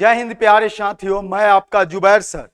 जय हिंद प्यारे साथियों, मैं आपका जुबैर सर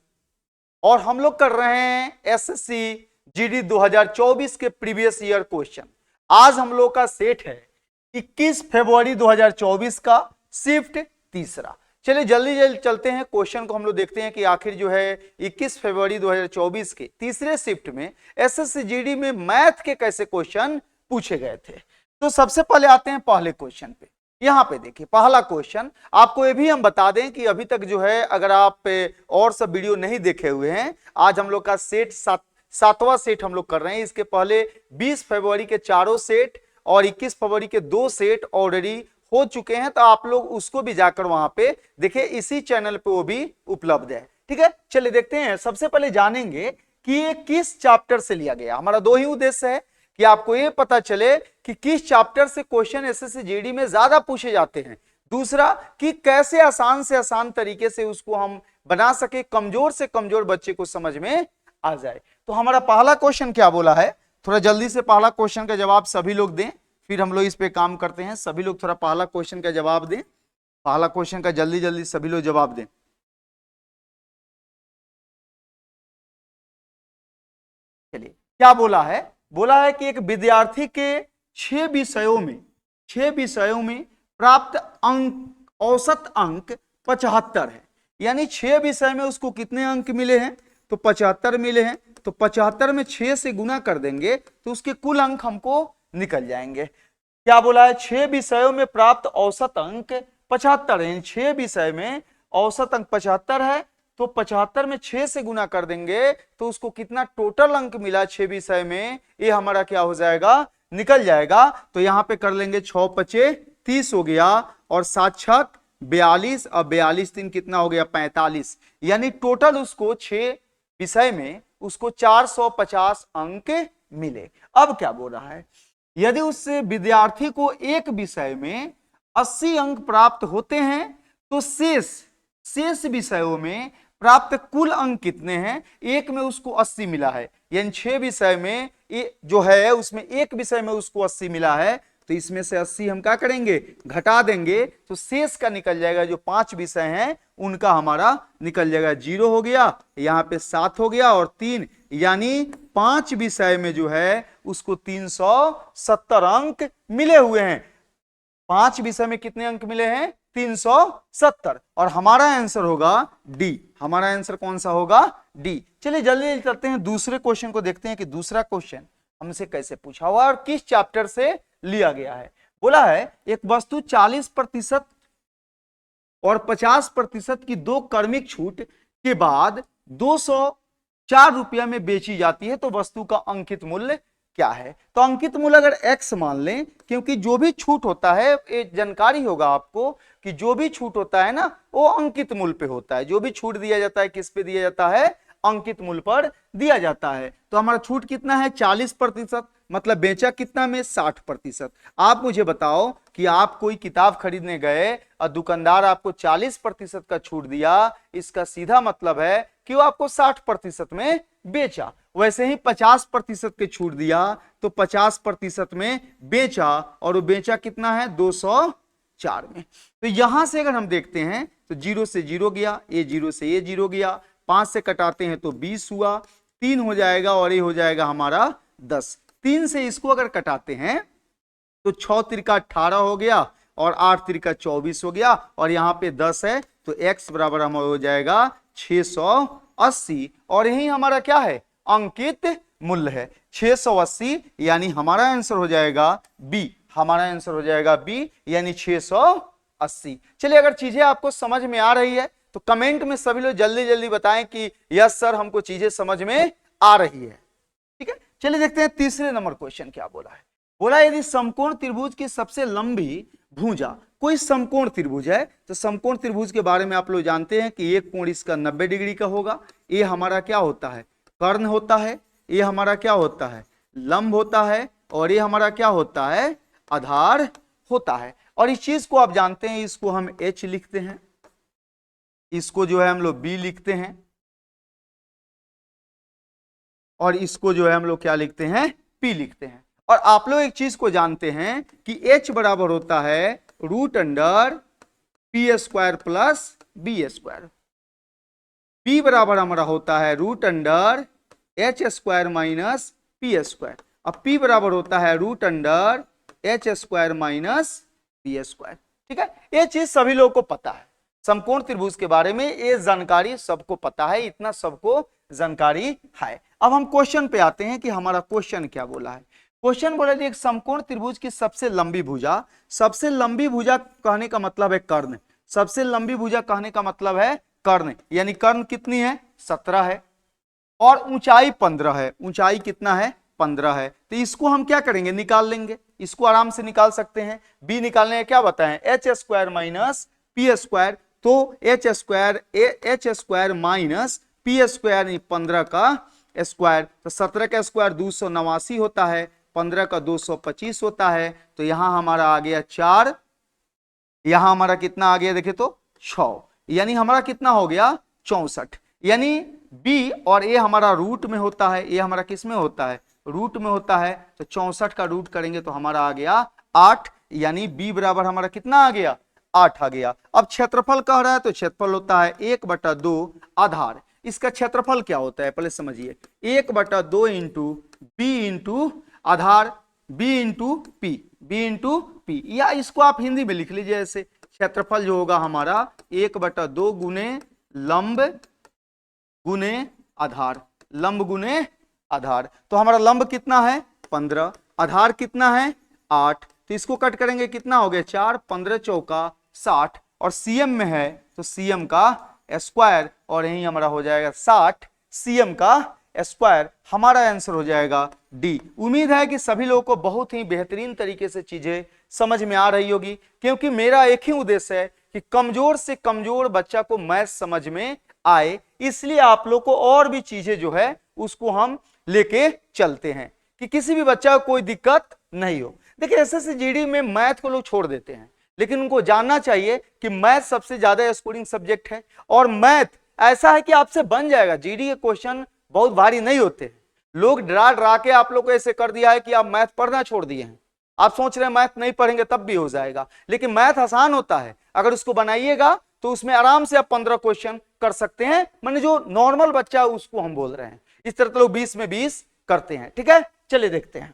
और हम लोग कर रहे हैं एसएससी जीडी 2024 के प्रीवियस ईयर क्वेश्चन। आज हम लोग का सेट है 21 फरवरी 2024 का शिफ्ट तीसरा। चलिए जल्दी जल्दी चलते हैं, क्वेश्चन को हम लोग देखते हैं कि आखिर जो है 21 फरवरी 2024 के तीसरे शिफ्ट में एसएससी जीडी में मैथ के कैसे क्वेश्चन पूछे गए थे। तो सबसे पहले आते हैं पहले क्वेश्चन पे। यहां पे देखिए पहला क्वेश्चन। आपको ये भी हम बता दें कि अभी तक जो है अगर आप और सब वीडियो नहीं देखे हुए हैं, आज हम लोग का सेट सातवां सेट हम लोग कर रहे हैं। इसके पहले 20 फरवरी के चारों सेट और 21 फरवरी के 2 सेट ऑलरेडी हो चुके हैं, तो आप लोग उसको भी जाकर वहां पे देखिए, इसी चैनल पे वो भी उपलब्ध है। ठीक है, चलिए देखते हैं। सबसे पहले जानेंगे कि ये किस चैप्टर से लिया गया। हमारा दो ही उद्देश्य है कि आपको ये पता चले कि किस चैप्टर से क्वेश्चन एसएससी जीडी में ज्यादा पूछे जाते हैं, दूसरा कि कैसे आसान से आसान तरीके से उसको हम बना सके, कमजोर से कमजोर बच्चे को समझ में आ जाए। तो हमारा पहला क्वेश्चन क्या बोला है, थोड़ा जल्दी से पहला क्वेश्चन का जवाब सभी लोग दें, फिर हम लोग इस पे काम करते हैं। सभी लोग थोड़ा पहला क्वेश्चन का जवाब दें, पहला क्वेश्चन का जल्दी जल्दी सभी लोग जवाब दें। चलिए क्या बोला है, बोला है कि एक विद्यार्थी के 6 विषयों में प्राप्त अंक, औसत अंक 75 है। यानी 6 विषय में उसको कितने अंक मिले हैं, तो 75 मिले हैं। तो 75 में 6 से गुना कर देंगे तो उसके कुल अंक हमको निकल जाएंगे। क्या बोला है, 6 विषयों में प्राप्त औसत अंक 75 है। 6 विषय में औसत अंक 75 है, तो 75 में 6 से गुना कर देंगे तो उसको कितना टोटल अंक मिला 6 विषय में, ये हमारा क्या हो जाएगा, निकल जाएगा। तो यहां पे कर लेंगे 6 पचे 30 हो गया और 7 छक 42 और 42 3 कितना हो गया 45। यानी टोटल उसको 6 विषय में उसको 450 अंक मिले। अब क्या बोल रहा है, यदि उस विद्यार्थी को एक विषय में 80 अंक प्राप्त होते हैं तो शेष विषयों में प्राप्त कुल अंक कितने हैं। एक में उसको 80 मिला है, यानी 6 विषय में जो है उसमें एक विषय में उसको 80 मिला है, तो इसमें से 80 हम क्या करेंगे, घटा देंगे तो शेष का निकल जाएगा। जो 5 विषय हैं उनका हमारा निकल जाएगा, 0 हो गया, यहाँ पे 7 हो गया और 3, यानी 5 विषय में जो है उसको 370 अंक मिले हुए हैं। 5 विषय में कितने अंक मिले हैं, 370। और हमारा आंसर होगा डी। हमारा आंसर कौन सा होगा, डी। चलिए जल्दी करते हैं, दूसरे क्वेश्चन को देखते हैं कि दूसरा क्वेश्चन हमसे कैसे पूछा हुआ और किस चैप्टर से लिया गया है। बोला है एक वस्तु 40% और 50% की 2 क्रमिक छूट के बाद 204 रुपया में बेची जाती है, तो वस्तु का अंकित मूल्य क्या है। तो अंकित मूल्य अगर x मान लें, क्योंकि जो भी छूट होता है, ये जानकारी होगा आपको कि जो भी छूट होता है ना वो अंकित मूल्य पे होता है। जो भी छूट दिया जाता है किस पे दिया जाता है, अंकित मूल्य पर दिया जाता है। तो हमारा छूट कितना है 40%, मतलब बेचा कितना में 60%। आप मुझे बताओ कि आप कोई किताब खरीदने गए और दुकानदार आपको 40% का छूट दिया, इसका सीधा मतलब है कि वो आपको 60% में बेचा। वैसे ही 50% के छूट दिया तो 50% में बेचा, और वो बेचा कितना है 204 में। तो यहां से अगर हम देखते हैं तो 0 से 0 गया, ये 0 से ये 0 गया, 5 से कटाते हैं तो 20 हुआ, 3 हो जाएगा और ये हो जाएगा हमारा 10। 3 से इसको अगर कटाते हैं तो 6 तिरका 18 हो गया और 8 तिरका 24 हो गया, और यहाँ पे 10 है तो x बराबर हमारा हो जाएगा 680। और यही हमारा क्या है, अंकित मूल्य है 680। यानी हमारा आंसर हो जाएगा बी। हमारा आंसर हो जाएगा बी, यानी 680। चलिए अगर चीजें आपको समझ में आ रही है तो कमेंट में सभी लोग जल्दी जल्दी बताएं कि यस सर हमको चीजें समझ में आ रही है। ठीक है, चलिए देखते हैं तीसरे नंबर क्वेश्चन क्या बोला है। बोला यदि समकोण त्रिभुज की सबसे लंबी भुजा, कोई समकोण त्रिभुज है, तो समकोण त्रिभुज के बारे में आप लोग जानते हैं कि एक कोण इसका 90 डिग्री का होगा। ये हमारा क्या होता है, कर्ण होता है। ये हमारा क्या होता है, लंब होता है। और ये हमारा क्या होता है, आधार होता है। और इस चीज को आप जानते हैं, इसको हम H लिखते हैं, इसको जो है हम लोग B लिखते हैं, और इसको जो है हम लोग क्या लिखते हैं, P लिखते हैं। और आप लोग एक चीज को जानते हैं कि H बराबर होता है √p² plus B square. B बराबर हमारा होता है root under H square minus P square. अब पी बराबर होता है root under H square minus B square. ठीक है, ये चीज सभी लोगों को पता है, समकोण त्रिभुज के बारे में ये जानकारी सबको पता है, इतना सबको जानकारी है। अब हम क्वेश्चन पे आते हैं कि हमारा क्वेश्चन क्या बोला है। क्वेश्चन बोला एक समकोण त्रिभुज की सबसे लंबी भुजा, सबसे लंबी भुजा कहने का मतलब है कर्ण, सबसे लंबी भुजा कहने का मतलब है कर्ण, यानी कर्ण कितनी है 17 है और ऊंचाई 15 है। ऊंचाई कितना है 15 है। तो इसको हम क्या करेंगे, निकाल लेंगे, इसको आराम से निकाल सकते हैं। बी निकालने क्या बताएं, H square minus P square. तो H square minus P square 15 का स्क्वायर, तो 17 का स्क्वायर 289 होता है, 15 का 225 होता है। तो यहां हमारा आ गया 4, यहां हमारा कितना आ गया देखिए तो 6, यानी हमारा कितना हो गया 64। यानी बी और ए हमारा रूट में होता है, ए हमारा किस में होता है रूट में होता है। तो 64 का रूट करेंगे तो हमारा आ गया 8, यानी बी बराबर हमारा कितना आ गया 8 आ गया। अब क्षेत्रफल कह रहा है तो क्षेत्रफल होता है 1/2 आधार। इसका क्षेत्रफल क्या होता है पहले समझिए, 1/2 इंटू बी इंटू आधार, बी इंटू पी, या इसको आप हिंदी में लिख लीजिए ऐसे, क्षेत्रफल जो होगा हमारा 1/2 गुने लंब गुने आधार, लंब गुने आधार। तो हमारा लंब कितना है 15, आधार कितना है 8, तो इसको कट करेंगे कितना हो गया 4, 15 चौका 60, और सीएम में है तो सीएम का स्क्वायर, और यही हमारा हो जाएगा 60 सीएम का स्क्वायर। हमारा आंसर हो जाएगा डी। उम्मीद है कि सभी लोगों को बहुत ही बेहतरीन तरीके से चीजें समझ में आ रही होगी, क्योंकि मेरा एक ही उद्देश्य है कि कमजोर से कमजोर बच्चा को मैथ समझ में आए, इसलिए आप लोग को और भी चीजें जो है उसको हम लेके चलते हैं कि किसी भी बच्चा को कोई दिक्कत नहीं हो। देखिए एसएससी जीडी में मैथ को लोग छोड़ देते हैं, लेकिन उनको जानना चाहिए कि मैथ सबसे ज्यादा स्कोरिंग सब्जेक्ट है, और मैथ ऐसा है कि आपसे बन जाएगा। जीडी के क्वेश्चन बहुत भारी नहीं होते, लोग डरा डरा के आप लोग को ऐसे कर दिया है कि आप मैथ पढ़ना छोड़ दिए हैं, आप सोच रहे हैं मैथ नहीं पढ़ेंगे तब भी हो जाएगा, लेकिन मैथ आसान होता है, अगर उसको बनाइएगा तो उसमें आराम से आप 15 क्वेश्चन कर सकते हैं। माने जो नॉर्मल बच्चा उसको हम बोल रहे हैं, इस तरह तो लोग 20 में 20 करते हैं। ठीक है, चलिए देखते हैं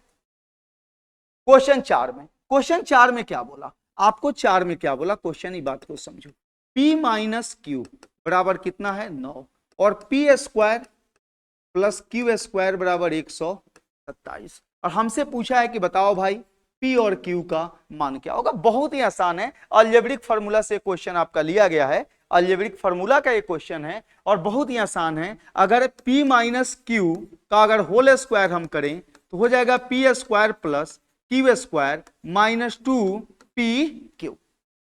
क्वेश्चन 4 में। क्वेश्चन 4 में क्या बोला, आपको 4 में क्या बोला क्वेश्चन, ही बात को समझो। P माइनस क्यू बराबर कितना है 9, और P square plus Q square बराबर 127, और हमसे पूछा है कि बताओ भाई P और Q का मान क्या होगा। बहुत ही आसान है, अलजेब्रिक फार्मूला से क्वेश्चन आपका लिया गया है, अलजेब्रिक फार्मूला का एक क्वेश्चन है और बहुत ही आसान है। अगर P माइनस क्यू का अगर होल स्क्वायर हम करें तो हो जाएगा P square plus Q square minus 2PQ।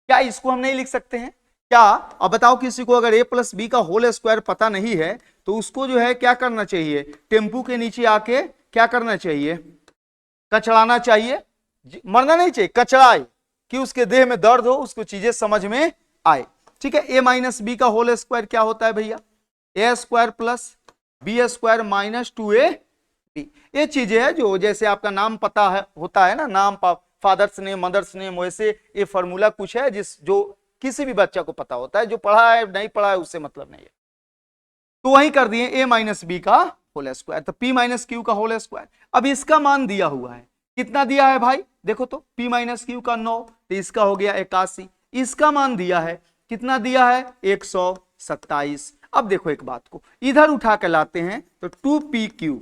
क्या इसको हम नहीं लिख सकते हैं क्या? अब बताओ किसी को अगर a प्लस बी का होल स्क्वायर पता नहीं है तो उसको जो है क्या करना चाहिए, टेम्पू के नीचे आके क्या करना चाहिए, कचड़ाना चाहिए, मरना नहीं चाहिए, कचड़ाए कि उसके देह में दर्द हो, उसको चीजें समझ में आए। ठीक है, a माइनस बी का होल स्क्वायर क्या होता है भैया, A square plus B square minus 2ab। ये चीजें है जो जैसे आपका नाम पता है होता है ना, नाम फादर्स नेम मदर्स नेम, वैसे ये फॉर्मूला कुछ है जिस जो किसी भी बच्चा को पता होता है, जो पढ़ा है नहीं पढ़ा है उससे मतलब नहीं है। तो वही कर दिए a माइनस बी का होल स्क्वायर, तो p माइनस क्यू का होल स्क्वायर। अब इसका मान दिया हुआ है, कितना दिया है भाई देखो तो, p माइनस क्यू का 9, तो इसका हो गया 81। इसका मान दिया है, कितना दिया है 127। अब देखो एक बात को इधर उठा के लाते हैं तो 2PQ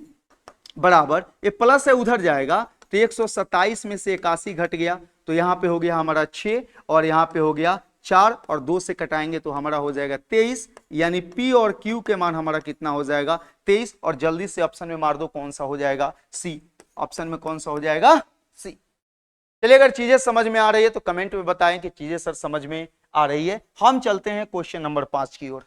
बराबर, ये प्लस है उधर जाएगा तो 127 में से 81 घट गया, तो यहां पे हो गया हमारा 6 और यहां पे हो गया 4, और 2 से कटाएंगे तो हमारा हो जाएगा 23, यानी P और Q के मान हमारा कितना हो जाएगा 23। और जल्दी से ऑप्शन में मार दो, कौन सा हो जाएगा सी, ऑप्शन में कौन सा हो जाएगा सी। चलिए अगर चीजें समझ में आ रही है तो कमेंट में बताएं कि चीजें सर समझ में आ रही है। हम चलते हैं क्वेश्चन नंबर 5 की ओर।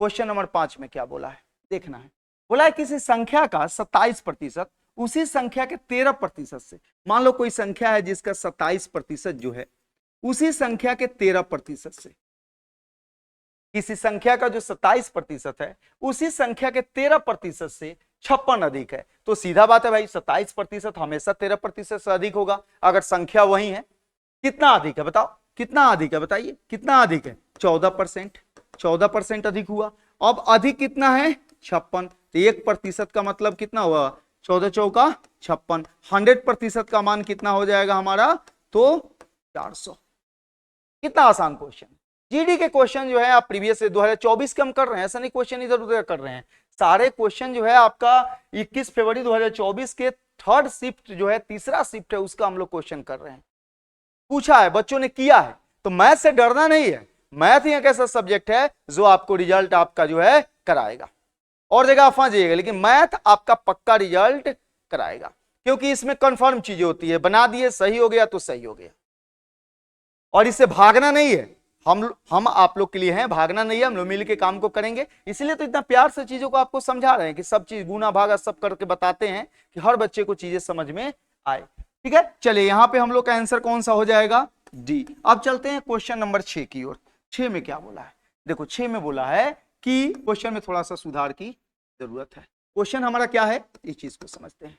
क्वेश्चन नंबर 5 में क्या बोला है देखना है, बोला है किसी संख्या का 27% उसी संख्या के 13% से, मान लो कोई संख्या है जिसका 27% जो है उसी संख्या के 13% से, किसी संख्या का जो 27% है उसी संख्या के 13% से 56 अधिक है। तो सीधा बात है भाई 27% हमेशा 13% से अधिक होगा अगर संख्या वही है। कितना अधिक है बताओ, कितना अधिक है बताइए, कितना अधिक है 14%। 14% अधिक हुआ। अब अधिक कितना है 56, तो 1% का मतलब कितना हुआ 14 चौका 56, 100% का मान कितना हो जाएगा हमारा तो 400। कितना आसान क्वेश्चन। जीडी के क्वेश्चन जो है आप प्रीवियस से 2024 के हम कर रहे हैं, ऐसा नहीं क्वेश्चन इधर उधर कर रहे हैं, सारे क्वेश्चन जो है आपका 21 फरवरी 2024 के थर्ड शिफ्ट जो है तीसरा शिफ्ट है उसका हम लोग क्वेश्चन कर रहे हैं। पूछा है बच्चों ने किया है, तो मैथ से डरना नहीं है। मैथ ही एक ऐसा सब्जेक्ट है जो आपको रिजल्ट आपका जो है कराएगा, और जगह आप फंस जाइएगा लेकिन मैथ आपका पक्का रिजल्ट कराएगा, क्योंकि इसमें कंफर्म चीजें होती है, बना दिए सही हो गया तो सही हो गया, और इससे भागना नहीं है। हम आप लोग के लिए हैं, भागना नहीं है, हम लोग मिल के काम को करेंगे। इसलिए तो इतना प्यार से चीजों को आपको समझा रहे हैं कि सब चीज गुना भागा सब करके बताते हैं कि हर बच्चे को चीजें समझ में आए। ठीक है, चलिए यहां पे हम लोग का आंसर कौन सा हो जाएगा डी। अब चलते हैं क्वेश्चन नंबर 6 की ओर। 6 में क्या बोला है, देखो 6 में बोला है कि क्वेश्चन में थोड़ा सा सुधार की जरूरत है। क्वेश्चन हमारा क्या है, इस चीज को समझते हैं।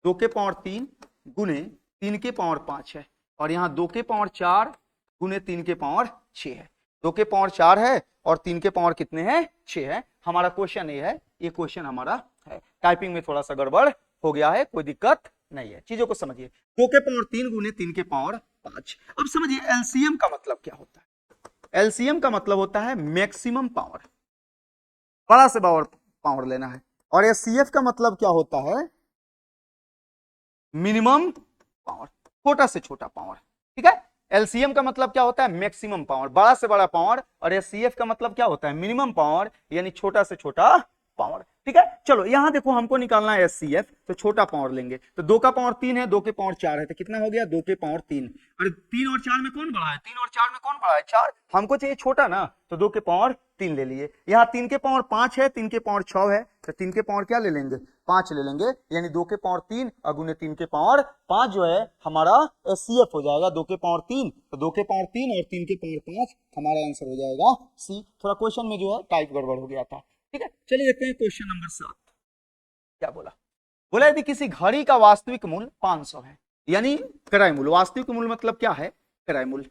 2 के पावर 3 गुने 3 के पावर 5 है, और यहाँ 2 के पावर 4 गुने 3 के पावर 6 है। 2 के पावर 4 है और 3 के पावर कितने हैं 6 है। हमारा क्वेश्चन ये है, ये क्वेश्चन हमारा है। टाइपिंग में थोड़ा सा गड़बड़ हो गया है, कोई दिक्कत नहीं है, चीजों को समझिए। 2 के पावर 3 गुने 3 के पावर 5। अब समझिए एलसीएम का मतलब क्या होता है। एलसीएम का मतलब होता है मैक्सिमम पावर, बड़ा से बड़ा पावर लेना है, और एचसीएफ का मतलब क्या होता है मिनिमम पावर, छोटा से छोटा पावर। ठीक है, एलसीएम का मतलब क्या होता है मैक्सिमम पावर, बड़ा से बड़ा पावर, और एचसीएफ का मतलब क्या होता है मिनिमम पावर यानी छोटा से छोटा पावर। ठीक है, चलो यहां देखो हमको निकालना है एचसीएफ, तो छोटा पावर लेंगे। तो 2 का पावर 3 है, 2 के पावर 4 है, तो कितना हो गया 2 के पावर 3। अरे 3 और 4 में कौन बड़ा है, 3 और 4 में कौन बड़ा है 4, हमको चाहिए छोटा ना, तो 2 के पावर 3 ले लिए। यहाँ 3 के पावर 5 है, 3 के पावर 6 है, तो 3 के पावर क्या ले लेंगे 5 ले लेंगे, यानी 2 के पावर 3 अगुने 3 के पावर 5 जो है हमारा एचसीएफ हो जाएगा 2 के पावर 3, तो 2 के पावर 3 और 3 के पावर 5 हमारा आंसर हो जाएगा सी। थोड़ा क्वेश्चन में जो है टाइप गड़बड़ हो गया था। ठीक है, चलिए देखते हैं क्वेश्चन नंबर 7 क्या बोला। बोला यदि किसी घड़ी का वास्तविक मूल्य 500 है, यानी क्रय मूल्य, वास्तविक मूल्य मतलब क्या है क्रय मूल्य,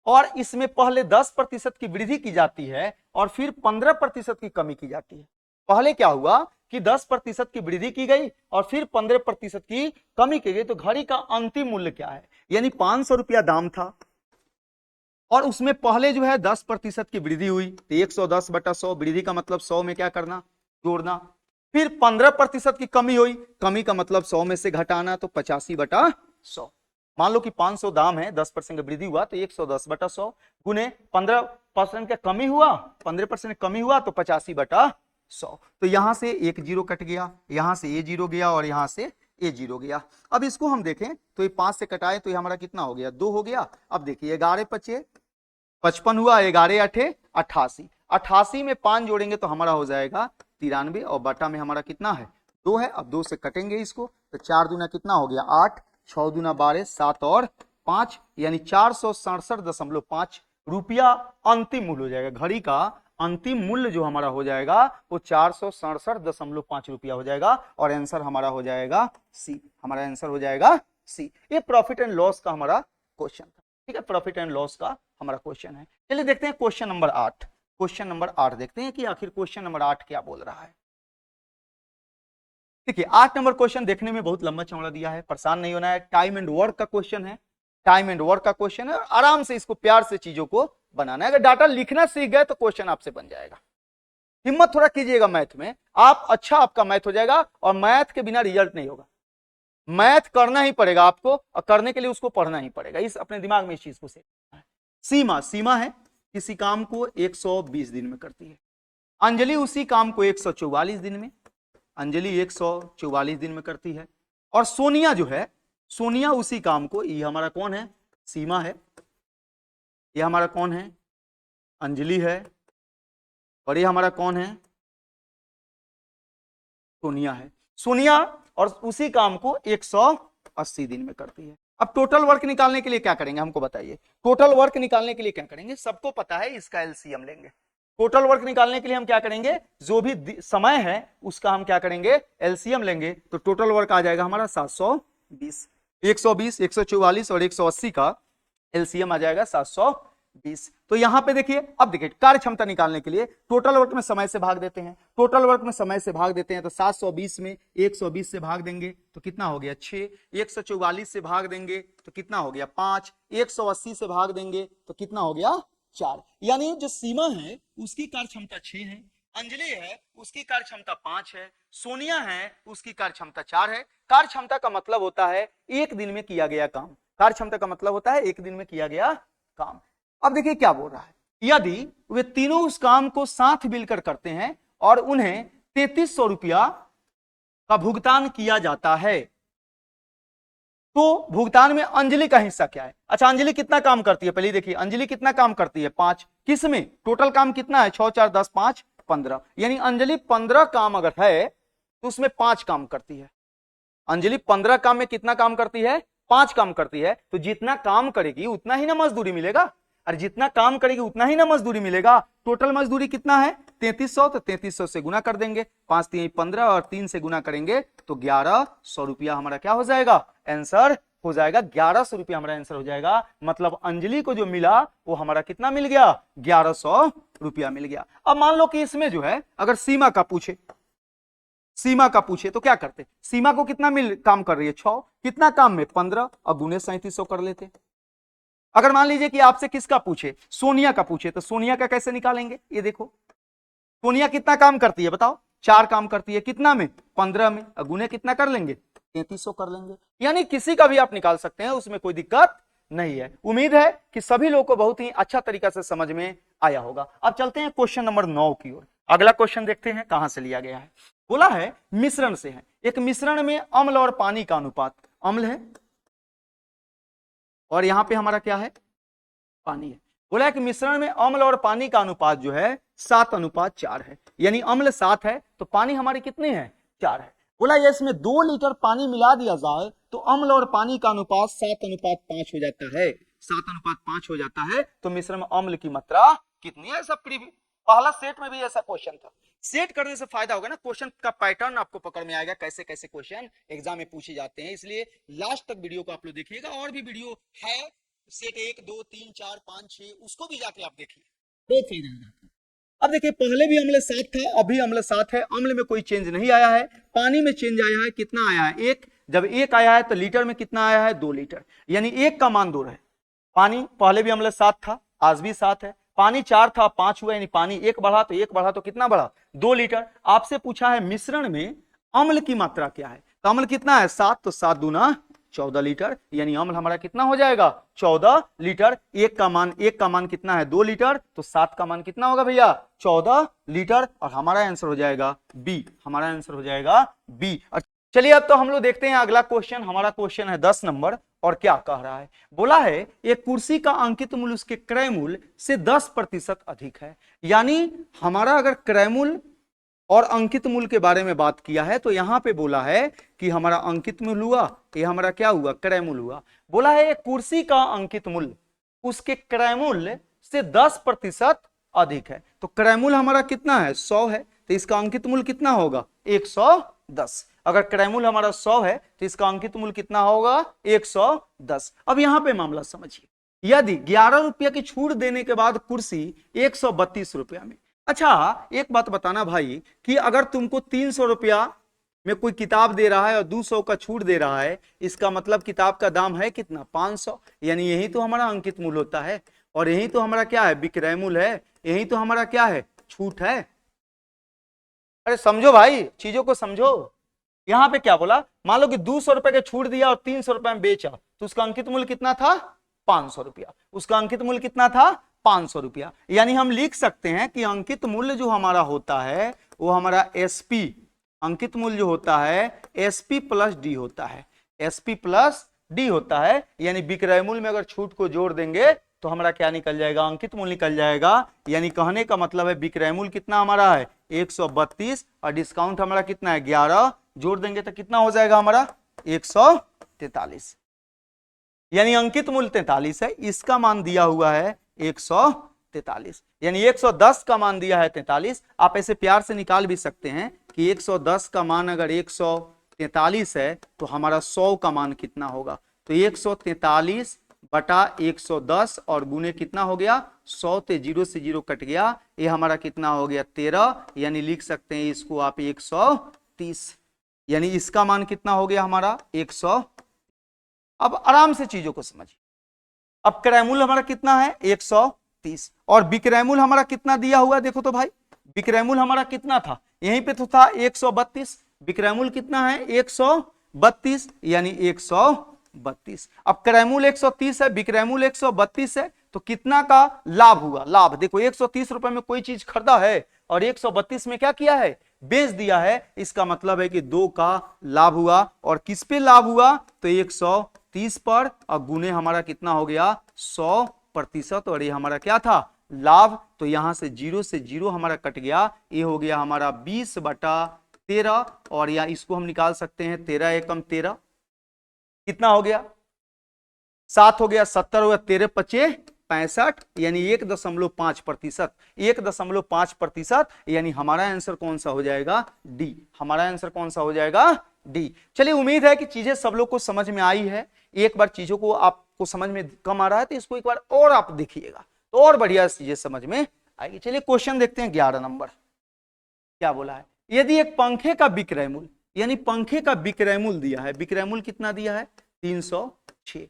और इसमें पहले 10% की वृद्धि की जाती है और फिर 15% की कमी की जाती है। पहले क्या हुआ कि 10% की वृद्धि की गई और फिर 15% की कमी की गई, तो घड़ी का अंतिम मूल्य क्या है, यानी 500 रुपया दाम था, और उसमें पहले जो है 10% की वृद्धि हुई, तो 110 बटा 100, वृद्धि का मतलब 100 में क्या करना जोड़ना, फिर 15% की कमी हुई, कमी का मतलब 100 में से घटाना, तो 85 बटा 100। मान लो कि 500 दाम है, 10% का वृद्धि हुआ तो 110 बटा 100 गुने 15% का कमी हुआ, 15% कमी हुआ तो 85 बटा 100। तो यहां से एक जीरो कट गया, यहां से ये जीरो गया और यहां से ये जीरो गया। अब इसको हम देखें तो ये 5 से कटाए तो ये हमारा कितना हो गया 2 हो गया। अब देखिए 11 पचे 55 हुआ, 11 अठे 88, 88 में 5 जोड़ेंगे तो हमारा हो जाएगा 93, और बटा में हमारा कितना है 2 है। अब 2 से कटेंगे इसको तो 4 दूना कितना हो गया 8, 6 दूना 12, 7 और 5 यानी 467.5 रुपया अंतिम मूल्य हो जाएगा। घड़ी का अंतिम मूल्य जो हमारा हो जाएगा वो 467.5 रुपया हो जाएगा, और आंसर हमारा हो जाएगा सी। हमारा आंसर हो जाएगा सी। ये प्रॉफिट एंड लॉस का हमारा क्वेश्चन था। ठीक है, प्रॉफिट एंड लॉस का हमारा क्वेश्चन है। चलिए देखते हैं क्वेश्चन नंबर 8। क्वेश्चन नंबर 8 देखते हैं कि आखिर क्वेश्चन नंबर 8 क्या बोल रहा है। देखिए 8 नंबर क्वेश्चन देखने में बहुत लंबा चौड़ा दिया है, परेशान नहीं होना है। टाइम एंड वर्क का क्वेश्चन है, टाइम एंड वर्क का क्वेश्चन है, आराम से इसको प्यार से चीजों को बनाना है। अगर डाटा लिखना सीख गए तो क्वेश्चन आपसे बन जाएगा। हिम्मत थोड़ा कीजिएगा मैथ में, आप अच्छा आपका मैथ हो जाएगा, और मैथ के बिना रिजल्ट नहीं होगा। मैथ करना ही पड़ेगा आपको, और करने के लिए उसको पढ़ना ही पड़ेगा। इस अपने दिमाग में इस चीज को सेट करना है। सीमा, सीमा है किसी काम को 120 दिन में करती है। अंजलि उसी काम को 144 दिन में, अंजलि 144 दिन में करती है। और सोनिया जो है, सोनिया उसी काम को, ये हमारा कौन है सीमा है, ये हमारा कौन है अंजलि है, और ये हमारा कौन है सोनिया है। सोनिया और उसी काम को 180 दिन में करती है। अब टोटल वर्क निकालने के लिए क्या करेंगे हमको बताइए। टोटल वर्क निकालने के लिए क्या करेंगे, सबको पता है इसका एलसीएम लेंगे। टोटल वर्क निकालने के लिए हम क्या करेंगे, जो भी समय है उसका हम क्या करेंगे एलसीएम लेंगे। तो टोटल वर्क आ जाएगा हमारा 720, 120, 144 और 180 का एलसीएम आ जाएगा 720। 20। तो यहां पे देखिए, अब देखिए कार्य क्षमता निकालने के लिए टोटल वर्क में समय से भाग देते हैं। टोटल वर्क में समय से भाग देते हैं तो 720 में 120 से भाग देंगे तो कितना हो गया 6, 144 से भाग देंगे तो कितना हो गया 5, 180 से भाग देंगे तो कितना हो गया 4। यानी जो सीमा है उसकी कार्य क्षमता 6 है, अंजलि है उसकी कार्य क्षमता 5 है, सोनिया है उसकी कार्य क्षमता 4 है। कार्य क्षमता का मतलब होता है एक दिन में किया गया काम। कार्य क्षमता का मतलब होता है एक दिन में किया गया काम। अब देखिए क्या बोल रहा है, यदि वे तीनों उस काम को साथ मिलकर करते हैं और उन्हें 3300 रुपया का भुगतान किया जाता है तो भुगतान में अंजलि का हिस्सा क्या है। अच्छा, अंजलि कितना काम करती है, पहले देखिए अंजलि कितना काम करती है 5, किसमें टोटल काम कितना है 6 4 10 5 15, यानी अंजलि 15 काम अगर है तो उसमें 5 काम करती है। अंजलि 15 काम में कितना काम करती है 5 काम करती है। तो जितना काम करेगी उतना ही ना मजदूरी मिलेगा, और जितना काम करेगी उतना ही ना मजदूरी मिलेगा। टोटल मजदूरी कितना है 3300, तो 3300 से गुना कर देंगे, 5 3 15 और 3 से गुना करेंगे तो 1100 रुपया हमारा क्या हो जाएगा, आंसर हो जाएगा 1100 रुपया हमारा आंसर हो जाएगा। मतलब अंजलि को जो मिला वो हमारा कितना मिल गया 1100 रुपया मिल गया। अब मान लो कि इसमें जो है अगर सीमा का पूछे, सीमा का पूछे तो क्या करते, सीमा को कितना मिल काम कर रही है 6, कितना काम में 15 और गुने 3700 कर लेते। अगर मान लीजिए कि आपसे किसका पूछे, सोनिया का पूछे, तो सोनिया का कैसे निकालेंगे, ये देखो सोनिया कितना काम करती है बताओ, 4 काम करती है, कितना में 15 में, और गुने कितना कर लेंगे 3300 कर लेंगे। यानी किसी का भी आप निकाल सकते हैं, उसमें कोई दिक्कत नहीं है। उम्मीद है कि सभी लोगों को बहुत ही अच्छा तरीका से समझ में आया होगा। अब चलते हैं क्वेश्चन नंबर 9 की ओर। अगला क्वेश्चन देखते हैं कहां से लिया गया है। बोला है मिश्रण से है, एक मिश्रण में अम्ल और पानी का अनुपात, अम्ल है और यहां पे हमारा क्या है पानी है। बोला है कि मिश्रण में अम्ल और पानी का अनुपात जो है 7:4 है, यानी अम्ल 7 है तो पानी हमारे कितने हैं 4 है। बोला ये इसमें 2 लीटर पानी मिला दिया जाए तो अम्ल और पानी का अनुपात 7:5 हो जाता है, 7:5 हो जाता है। तो मिश्रण में अम्ल की मात्रा कितनी है। सब पहला सेट में भी ऐसा क्वेश्चन था। सेट करने से फायदा होगा ना, क्वेश्चन का पैटर्न आपको पकड़ में आएगा, कैसे कैसे क्वेश्चन एग्जाम में पूछे जाते हैं। इसलिए लास्ट तक वीडियो को आप लोग देखिएगा। और भी वीडियो है सेट 1 2 3 4 5 6, उसको भी जाके आप देखिए, बहुत फायदा होगा। अब देखिए पहले भी अम्ल 7 था, अभी अम्ल 7 है, अम्ल में कोई चेंज नहीं आया है। पानी में चेंज आया है, कितना आया है 1, जब 1 आया है तो लीटर में कितना आया है 2 लीटर, यानी 1 का मान 2 है। पानी पहले भी अम्ल 7 था, आज भी 7 है। पानी 4 था 5 हुआ, यानी पानी 1 बढ़ा तो 1 बढ़ा तो कितना बढ़ा 2 लीटर। आपसे पूछा है मिश्रण में अम्ल की मात्रा क्या है, तो अम्ल कितना है 7, तो 7 दूना 14 लीटर, यानी अम्ल हमारा कितना हो जाएगा 14 लीटर। 1 का मान कितना है 2 लीटर, तो 7 का मान कितना होगा भैया 14 लीटर, और हमारा आंसर हो जाएगा बी, हमारा आंसर हो जाएगा बी। चलिए अब तो हम लोग देखते हैं अगला क्वेश्चन। हमारा क्वेश्चन है 10 नंबर, और क्या कह रहा है। बोला है एक कुर्सी का अंकित मूल्य उसके क्रय मूल्य से 10% अधिक है। यानी हमारा अगर क्रय मूल्य और अंकित मूल्य के बारे में बात किया है तो यहां पे बोला है कि हमारा अंकित मूल्य हुआ, ये हमारा क्या हुआ क्रय मूल्य हुआ। बोला है एक कुर्सी का अंकित मूल्य उसके क्रय मूल्य से 10% अधिक है। तो क्रय मूल्य हमारा कितना है 100 है, तो इसका अंकित मूल्य कितना होगा 110। अगर क्रय मूल्य हमारा 100 है तो इसका अंकित मूल्य कितना होगा 110। अब यहां पे मामला समझिए, यदि 11 रुपया की छूट देने के बाद कुर्सी 132 रुपया में। अच्छा एक बात बताना भाई कि अगर तुमको 300 रुपया में कोई किताब दे रहा है और 200 का छूट दे रहा है, इसका मतलब किताब का दाम है कितना 500, यानी यही तो हमारा अंकित मूल्य होता है, और यही तो हमारा क्या है विक्रय मूल्य है, यही तो हमारा क्या है छूट है। अरे समझो भाई, चीजों को समझो। यहां पे क्या बोला, मान लो कि 200 रुपए के छूट दिया और 300 रुपए में बेचा, तो उसका अंकित मूल्य कितना था 500 रुपया, उसका अंकित मूल्य कितना था 500 रुपया। यानी हम लिख सकते हैं कि अंकित मूल्य जो हमारा होता है वो हमारा एसपी, अंकित मूल्य जो होता है एसपी प्लस डी होता है, एसपी प्लस डी होता है। यानी विक्रय मूल्य में अगर छूट को जोड़ देंगे तो हमारा क्या निकल जाएगा अंकित मूल्य निकल जाएगा। यानी कहने का मतलब है विक्रय मूल्य कितना हमारा है 132 और डिस्काउंट हमारा कितना है 11, जोड़ देंगे तो कितना हो जाएगा हमारा 143। यानी अंकित मूल्य 43 है, इसका मान दिया हुआ है 143, यानी 110 का मान दिया है 43। आप ऐसे प्यार से निकाल भी सकते हैं कि 110 का मान अगर 143 है तो हमारा 100 का मान कितना होगा, तो 143 बटा 110 और गुने कितना हो गया 100, ते 0 से 0 कट गया, ये हमारा कितना हो गया 13, यानी लिख सकते हैं इसको आप 130, यानी इसका मान कितना हो गया हमारा 100। अब आराम से चीजों को समझिए। अब क्रयमूल्य हमारा कितना है 130 और विक्रयमूल्य हमारा कितना दिया हुआ है, देखो तो भाई विक्रयमूल्य हमारा कितना था, यहीं पे तो था 132, विक्रयमूल्य कितना है 132, यानी 132। अब क्रयमूल्य 130 है, विक्रयमूल्य 132 है, तो कितना का लाभ हुआ, लाभ देखो 130 रुपए में कोई चीज खरीदा है और 132 में क्या किया है बेच दिया है, इसका मतलब है कि 2 का लाभ हुआ। और किस पे लाभ हुआ तो 130 पर, और गुने हमारा कितना हो गया 100%, और ये हमारा क्या था लाभ। तो यहां से 0 से 0 हमारा कट गया, ये हो गया हमारा 20/13, और या इसको हम निकाल सकते हैं 13 एकम 13 कितना हो गया 7 हो गया, 70 हो गया, 13 पचे 65, यानी 1.5%, 1.5%, यानी हमारा आंसर कौन सा हो जाएगा डी, हमारा आंसर कौन सा हो जाएगा डी। चलिए उम्मीद है कि चीजें सब लोग को समझ में आई है। एक बार चीजों को आपको समझ में कम आ रहा है तो इसको एक बार और आप देखिएगा तो और बढ़िया चीजें समझ में आएगी। चलिए क्वेश्चन देखते हैं 11 नंबर क्या बोला है। यदि एक पंखे का विक्रय मूल्य, यानी पंखे का विक्रय मूल्य दिया है, विक्रय मूल्य कितना दिया है 306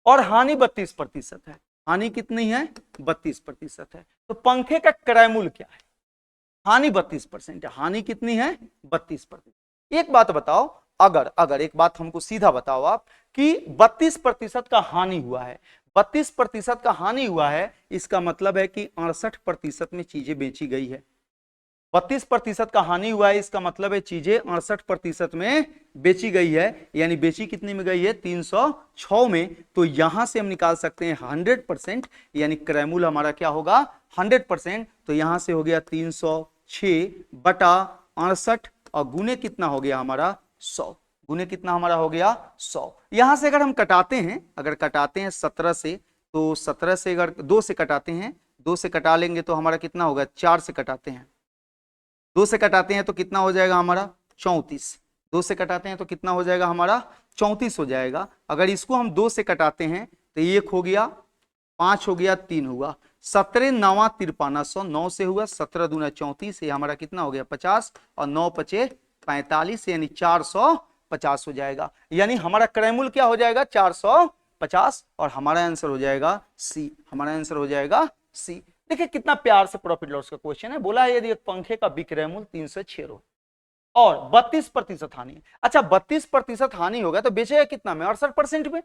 और हानि 32% है, हानि कितनी है 32% है, तो पंखे का क्रय मूल्य क्या है, हानि 32% है, हानि कितनी है 32%। एक बात बताओ, अगर एक बात हमको सीधा बताओ आप कि 32% का हानि हुआ है, 32% का हानि हुआ है, इसका मतलब है कि 68% में चीजें बेची गई है। 32% का हानि हुआ है, इसका मतलब है चीजें 68% में बेची गई है, यानी बेची कितनी में गई है 306 में। तो यहां से हम निकाल सकते हैं 100%, यानी क्रय मूल्य हमारा क्या होगा 100%। तो यहां से हो गया 306/68 और गुने कितना हो गया हमारा 100, गुने कितना हमारा हो गया 100। यहां से अगर हम कटाते हैं, अगर कटाते हैं 17 से, तो 17 से अगर 2 से कटाते हैं, 2 से कटा लेंगे तो हमारा कितना होगा, 4 से कटाते हैं, 2 से कटाते हैं तो कितना हो जाएगा हमारा 34, 2 से कटाते हैं तो कितना हो जाएगा हमारा 34 हो जाएगा। अगर इसको हम 2 से कटाते हैं तो 1 हो गया, 5 हो गया, 3 हुआ, 17 9 5300, 9 से हुआ, 17 दूना 34, ये हमारा कितना हो गया 50 और 9 पचे 45, यानी 450 हो जाएगा। यानी हमारा क्रय मूल्य क्या हो जाएगा 450 और हमारा आंसर हो जाएगा सी, हमारा आंसर हो जाएगा सी। देखिए कितना प्यार से प्रॉफिट लॉस का क्वेश्चन है। बोला है यदि एक पंखे का विक्रय मूल्य 306 और 32% हानि, अच्छा 32% हानि होगा तो बेचेगा कितना में 68% में,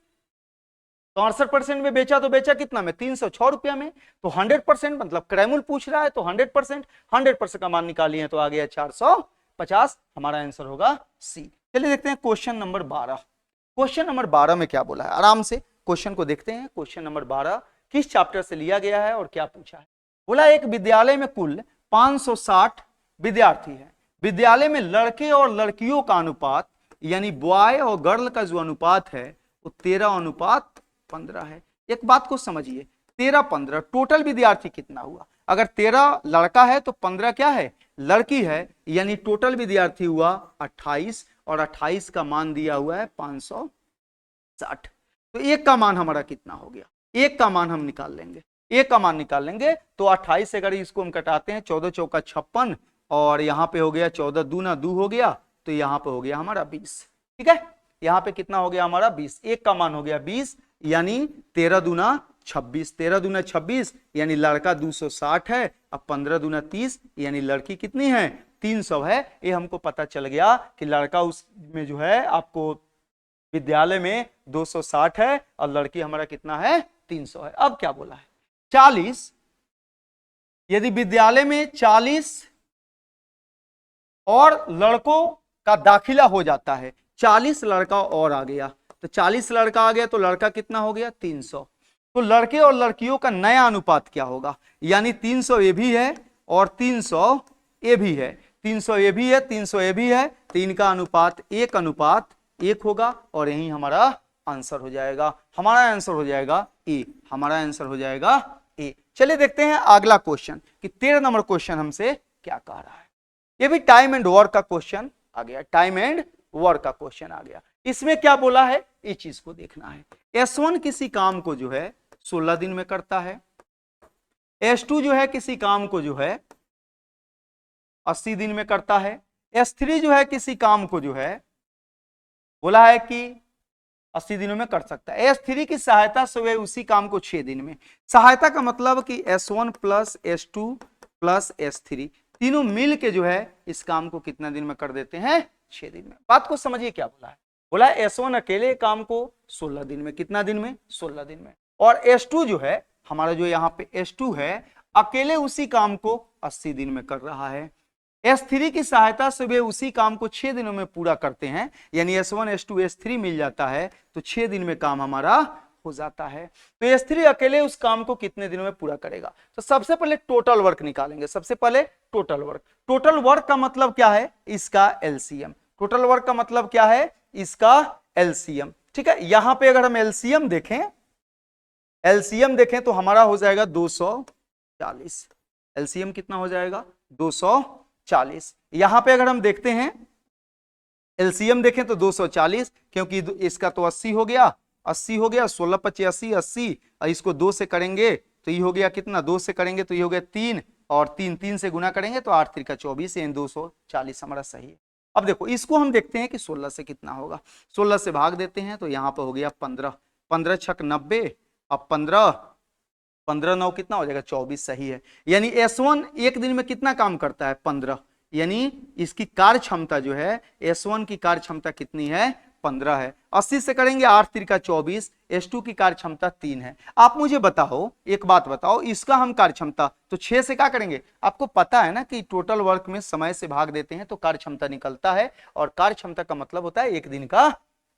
तो 68% में बेचा तो बेचा कितना में 306 रुपया में। तो 100% मतलब क्रय मूल्य पूछ रहा है तो 100% का मान निकालिए तो आ गया 450, हमारा आंसर होगा सी। चलिए देखते हैं क्वेश्चन नंबर 12। क्वेश्चन नंबर 12 में क्या बोला है, आराम से क्वेश्चन को देखते हैं। क्वेश्चन नंबर 12 किस चैप्टर से लिया गया है और क्या पूछा है। बोला एक विद्यालय में कुल 560 विद्यार्थी हैं, विद्यालय में लड़के और लड़कियों का अनुपात यानी बॉय और गर्ल का जो अनुपात है वो 13:15 है। एक बात को समझिए, 13-15 टोटल विद्यार्थी कितना हुआ, अगर 13 लड़का है तो 15 क्या है लड़की है, यानी टोटल विद्यार्थी हुआ 28 और 28 का मान दिया हुआ है 560। तो एक का मान हमारा कितना हो गया, एक का मान हम निकाल लेंगे, एक का मान निकाल लेंगे तो 28 से अगर इसको हम कटाते हैं 14 चौका 56 और यहाँ पे हो गया 14 दूना 2 हो गया, तो यहाँ पे हो गया हमारा 20। ठीक है, यहाँ पे कितना हो गया हमारा 20, एक का मान हो गया 20, यानी 13 दूना 26, 13 दूना 26 यानी लड़का 260 है, अब 15 दूना 30 यानी लड़की कितनी है 300 है। ये हमको पता चल गया कि लड़का उसमें जो है आपको विद्यालय में 260 है और लड़की हमारा कितना है 300 है। अब क्या बोला है 40, यदि विद्यालय में 40 और लड़कों का दाखिला हो जाता है, 40 लड़का और आ गया, तो 40 लड़का आ गया तो लड़का कितना हो गया 300, तो लड़के और लड़कियों का नया अनुपात क्या होगा, यानी 300 ये भी है और 300 ये भी है, 300 ये भी है 300 ये भी है, तो इनका अनुपात 1:1 होगा और यही हमारा आंसर हो जाएगा, हमारा आंसर हो जाएगा ए, हमारा आंसर हो जाएगा ए। चलिए देखते हैं अगला क्वेश्चन कि 13 नंबर क्वेश्चन हमसे क्या कह रहा है। ये भी टाइम एंड वर्क का क्वेश्चन आ गया, टाइम एंड वर्क का क्वेश्चन आ गया। इसमें क्या बोला है, इस चीज को देखना है। S1 किसी काम को जो है 16 दिन में करता है, S2 जो है किसी काम को जो है 80 दिन में करता है, S3 जो है किसी काम को जो है बोला है कि 80 दिनों में कर सकता है। S3 की सहायता से वह उसी काम को 6 दिन में, सहायता का मतलब कि S1 plus S2 plus S3 तीनों मिल के जो है इस काम को कितना दिन में कर देते हैं, 6 दिन में। बात को समझिए क्या बोला है, बोला है S1 अकेले काम को 16 दिन में, कितना दिन में, 16 दिन में, और S2 जो है हमारा जो यहाँ पे S2 है अकेले उसी काम को 80 दिन में कर रहा है। S3 की सहायता से वे उसी काम को 6 दिनों में पूरा करते हैं, यानी S1 S2 S3 मिल जाता है तो 6 दिन में काम हमारा हो जाता है। तो S3 अकेले उस काम को कितने दिनों में पूरा करेगा, तो सबसे पहले टोटल वर्क निकालेंगे। सबसे पहले टोटल वर्क, टोटल वर्क का मतलब क्या है, इसका एलसीएम। टोटल वर्क का मतलब क्या है, इसका एलसीएम। ठीक है, यहां पे अगर हम एलसीएम देखें तो हमारा हो जाएगा 240। एलसीएम कितना हो जाएगा, 240। यहां पे अगर हम देखते हैं एलसीएम देखें तो 240, क्योंकि इसका तो 80 हो गया, 80 हो गया, 16 25 80 80, और इसको 2 से करेंगे तो ये हो गया कितना, 2 से करेंगे तो ये हो गया 3, और 3 से गुना करेंगे तो 8 3 का 24, यानी 240 हमारा सही है। अब देखो इसको हम देखते हैं कि 16 से कितना होगा, 16 से भाग देते हैं तो यहाँ पर हो गया 15, 15 छक 90, अब 15 9 कितना हो जाएगा, 24 सही है। यानी S1 एक दिन में कितना काम करता है, 15, यानी इसकी कार्य क्षमता जो है S1 की कार्य क्षमता कितनी है, 15 है। 80 से करेंगे 8 3 का 24, S2 की कार्य क्षमता 3 है। आप मुझे बताओ, एक बात बताओ, इसका हम कार्य क्षमता तो 6 से क्या करेंगे, आपको पता है ना कि टोटल वर्क में समय से भाग देते हैं तो कार्य क्षमता निकलता है, और कार्य क्षमता का मतलब होता है एक दिन का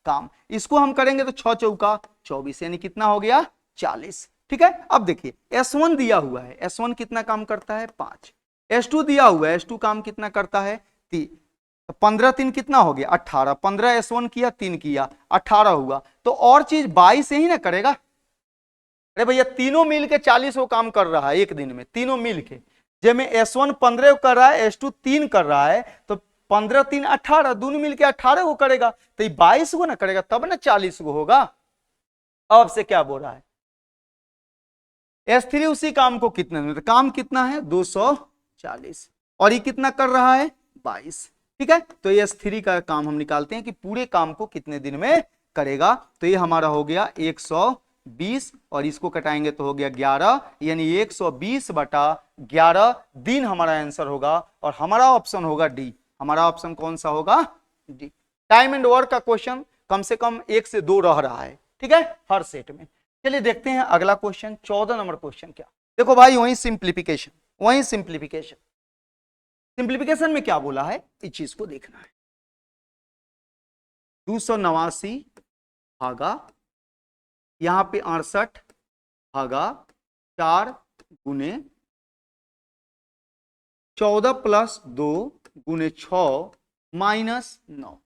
काम। इसको हम करेंगे तो 6 चौका 24, यानी कितना हो गया, 40। ठीक है, अब देखिए S1 दिया हुआ है, S1 कितना काम करता है, 5। S2 दिया हुआ है, S2 काम कितना करता है, 3। 15 3 कितना हो गया, 18। 15 S1 किया, 3 किया, 18 हुआ। तो और चीज 22 से ही ना करेगा, अरे भैया तीनों मिलके 40 वो काम कर रहा है एक दिन में, तीनों मिलके। जैसे S1 15 कर रहा है, S2 3 कर रहा है, तो 15 3 18, दोनों मिलके 18 को करेगा, तो 22 को ना करेगा, तब ना 40 को होगा। अब से क्या बोल रहा है, S3 उसी काम को कितने में, तो काम कितना है 240, और ये कितना कर रहा है 22। ठीक है, तो S3 का काम हम निकालते हैं कि पूरे काम को कितने दिन में करेगा, तो ये हमारा हो गया 120, और इसको कटाएंगे तो हो गया 11, यानी 120 बटा 11 दिन हमारा आंसर होगा, और हमारा ऑप्शन होगा डी। हमारा ऑप्शन कौन सा होगा, डी। टाइम एंड वर्क का क्वेश्चन कम से कम 1 से 2 रह रहा है, ठीक है, हर सेट में। चलिए देखते हैं अगला क्वेश्चन, 14 नंबर क्वेश्चन क्या। देखो भाई वही सिंप्लीफिकेशन, सिंप्लीफिकेशन में क्या बोला है, इस चीज को देखना है। 289 भागा यहां पे 68 भागा 4 गुने 14 प्लस 2 गुने 6 माइनस 9।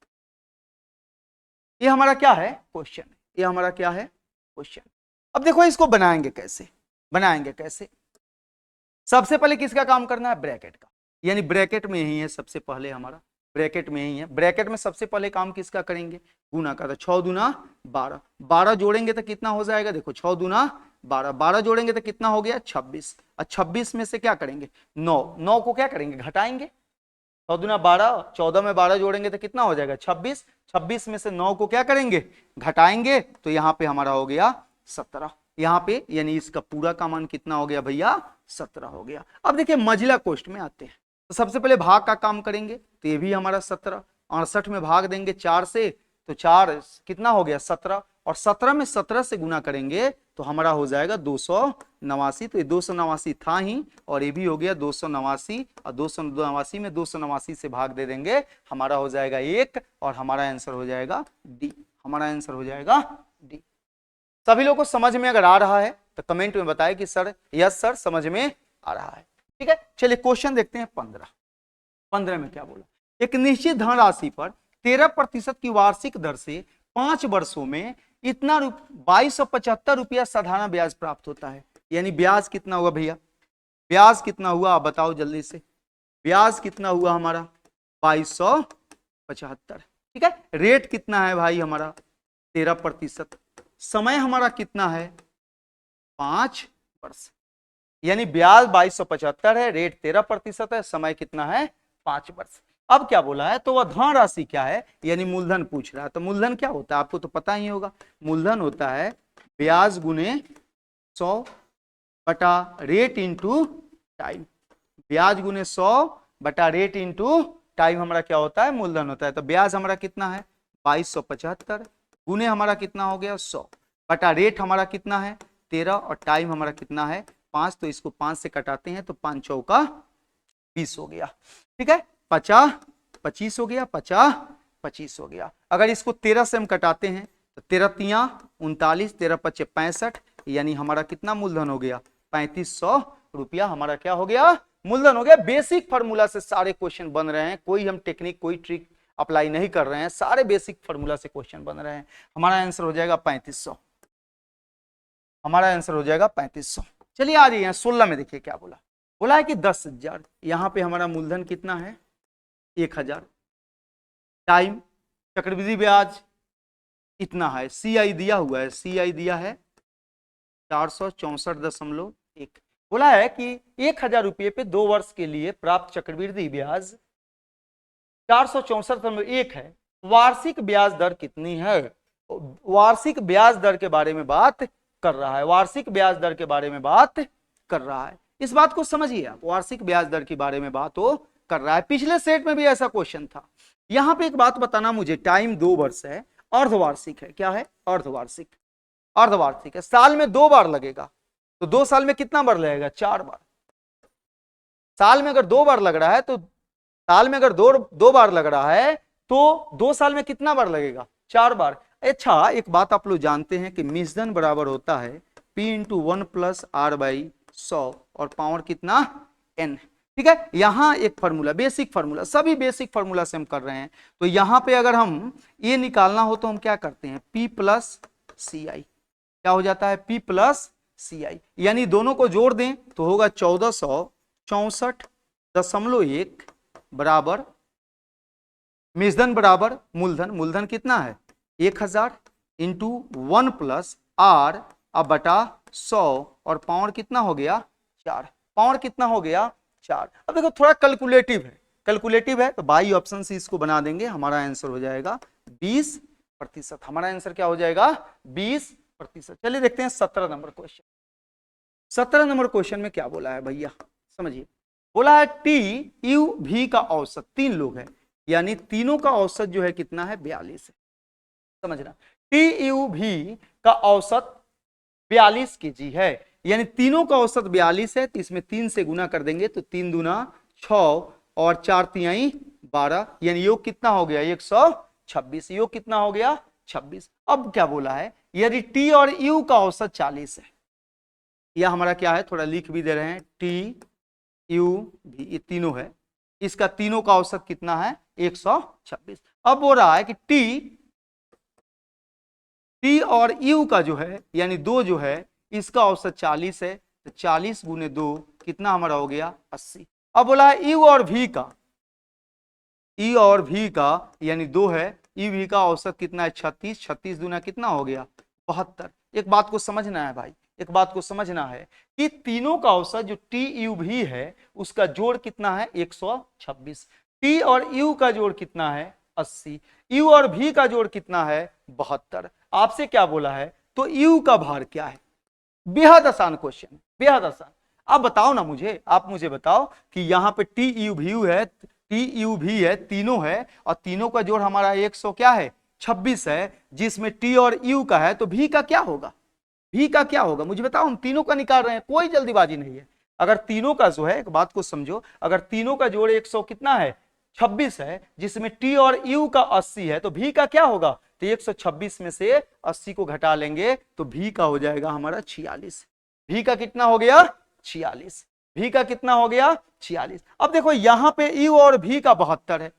ये हमारा क्या है क्वेश्चन, ये हमारा क्या है क्वेश्चन। अब देखो इसको बनाएंगे कैसे, सबसे पहले किसका काम करना है, ब्रैकेट का, यानी ब्रैकेट में ही है सबसे पहले, हमारा ब्रैकेट में ही है। ब्रैकेट में सबसे पहले काम किसका करेंगे, गुना का। तो 6 दूना 12, 12 जोड़ेंगे तो कितना हो जाएगा, देखो 6 दूना 12, 12 जोड़ेंगे तो कितना हो गया 26, और 26 में से क्या करेंगे 9, 9 को क्या करेंगे घटाएंगे, 6 दूना 12, 14 में 12 जोड़ेंगे तो कितना हो जाएगा 26, 26 में से 9 को क्या करेंगे घटाएंगे, तो यहाँ पे हमारा हो गया 17। यहाँ पे यानी इसका पूरा का मान कितना हो गया भैया, 17 हो गया। अब देखिए मझिला कोष्ठ में आते हैं, तो सबसे पहले भाग का काम करेंगे, तो ये भी हमारा 17, 68 में भाग देंगे 4 से, तो 4 कितना हो गया 17, और 17 में 17 से गुना करेंगे तो हमारा हो जाएगा 289। तो ये 289 था ही, और ये भी हो गया 289, और 289 में 289 से भाग दे देंगे, हमारा हो जाएगा 1, और हमारा आंसर हो जाएगा डी। हमारा आंसर हो जाएगा डी। सभी लोगों को समझ में अगर आ रहा है तो कमेंट में बताएं कि सर यस सर समझ में आ रहा है। ठीक है, चलिए क्वेश्चन देखते हैं 15 में क्या बोला। एक निश्चित धनराशि पर 13% की वार्षिक दर से 5 वर्षों में इतना 2275 रुपया साधारण ब्याज प्राप्त होता है। यानी ब्याज कितना हुआ भैया, ब्याज कितना हुआ आप बताओ जल्दी से, ब्याज कितना हुआ हमारा 2275। ठीक है। रेट कितना है भाई हमारा 13%, समय हमारा कितना है 5 वर्ष, यानी ब्याज 2275 है, रेट 13% है, समय कितना है 5 वर्ष। अब क्या बोला है, तो वह धन राशि क्या है, यानी मूलधन पूछ रहा है। तो मूलधन क्या होता है आपको तो पता ही होगा, मूलधन होता है ब्याज गुने 100 बटा रेट इंटू टाइम। ब्याज गुने 100 बटा रेट इंटू टाइम हमारा क्या होता है, मूलधन होता है। तो ब्याज हमारा कितना है 2275 गुने हमारा कितना हो गया 100 बटा रेट हमारा कितना है 13 और टाइम हमारा कितना है 5। तो इसको 5 से कटाते हैं तो 5 चौका 20 हो गया। ठीक है, 50 25 हो गया, 50 25 हो गया। अगर इसको 13 से हम कटाते हैं तो 13 तिया 39, 13 पचे 65, यानी हमारा कितना मूलधन हो गया 3500 रुपया हमारा क्या हो गया मूलधन हो गया। बेसिक फार्मूला से सारे क्वेश्चन बन रहे हैं, कोई हम टेक्निक कोई ट्रिक अप्लाई नहीं कर रहे हैं, सारे बेसिक फार्मूला से क्वेश्चन बन रहे हैं। हमारा आंसर हो जाएगा 3500, हमारा आंसर हो जाएगा 3500। चलिए आ जाइए 16 में, देखिए क्या बोला, बोला है कि 10,000, यहां पे हमारा मूलधन कितना है 1000, टाइम चक्रवृद्धि ब्याज इतना है, सीआई दिया हुआ है, सीआई दिया है 464.1। बोला है कि 1000 रुपये पे 2 वर्ष के लिए प्राप्त चक्रवृद्धि ब्याज 464.1 है, वार्षिक ब्याज दर कितनी है। वार्षिक ब्याज दर के बारे में बात कर रहा है, वार्षिक ब्याज दर के बारे में बात कर रहा है। इस बात को समझिए आप, वार्षिक ब्याज दर के बारे में बात वो कर रहा है। पिछले सेट में भी ऐसा क्वेश्चन था। यहां पे एक बात बताना मुझे, टाइम 2 वर्ष है, अर्धवार्षिक है, क्या है अर्धवार्षिक, अर्धवार्षिक है, साल में 2 बार लगेगा, तो 2 साल में कितना बार लगेगा 4 बार। साल में अगर 2 बार लग रहा है तो साल में अगर दो बार लग रहा है तो 2 साल में कितना बार लगेगा 4 बार। अच्छा एक बात आप लोग जानते हैं कि मिश्रण बराबर होता है P into 1 plus R by 100 और पावर कितना N। ठीक है, यहां एक फार्मूला, बेसिक फार्मूला, सभी बेसिक फार्मूला से हम कर रहे हैं। तो यहां पे अगर हम ये निकालना हो तो हम क्या करते हैं P प्लस CI, क्या हो जाता है P प्लस CI, यानी दोनों को जोड़ दें तो होगा 1464.1 बराबर मिश्रण बराबर मूलधन, मूलधन कितना है 1000 इंटू 1 प्लस R अब बटा 100 और पावर कितना हो गया 4, पावर कितना हो गया 4। अब देखो थोड़ा कैलकुलेटिव है, कैलकुलेटिव है तो बाई ऑप्शन से इसको बना देंगे, हमारा आंसर हो जाएगा 20%, हमारा आंसर क्या हो जाएगा 20%। चलिए देखते हैं 17 नंबर क्वेश्चन। 17 नंबर क्वेश्चन में क्या बोला है भैया समझिए, बोला है TUV का औसत, 3 लोग हैं यानी तीनों का औसत जो है कितना है 42 है, समझना TUV का औसत 42 kg है, यानी तीनों का औसत 42 है, तो इसमें 3 से गुना कर देंगे तो 3 दूना 6 और 4 तिहाई 12, यानी योग कितना हो गया 126, योग कितना हो गया 26। अब क्या बोला है, यदि T और U का औसत 40 है, यह हमारा क्या है थोड़ा लिख भी दे रहे हैं, TUV ये तीनों है, इसका तीनों का औसत कितना है 126। अब बोल रहा है कि T और U का जो है यानी 2 जो है इसका औसत 40 है, तो 40 गुने 2 कितना हमारा हो गया 80। अब बोला है U और V का, E और V का यानी 2 है, EV का औसत कितना है 36, 36 दूना कितना हो गया 72। एक बात को समझना है भाई, एक बात को समझना है कि तीनों का औसत जो TUV है उसका जोड़ कितना है 126, T और U का जोड़ कितना है 80, U और V का जोड़ कितना है 72। आपसे क्या बोला है, तो U का भार क्या है, बेहद आसान क्वेश्चन, बेहद आसान। आप बताओ ना मुझे, आप मुझे बताओ कि यहाँ पे TUV है, TUV है, तीनों है और तीनों का जोड़ हमारा 100 क्या है 26 है, जिसमें T और U का है, तो V का क्या होगा, V का क्या होगा मुझे बताओ, हम तीनों का निकाल रहे हैं, कोई जल्दीबाजी नहीं है। अगर तीनों का जो है, एक बात को समझो, अगर तीनों का जोड़ 100 कितना है 26 है, जिसमें T और U का 80 है, तो V का क्या होगा, तो 126 में से 80 को घटा लेंगे तो V का हो जाएगा हमारा 46। V का कितना हो गया 46, V का कितना हो गया 46। अब देखो यहां पे U और V का 72 है,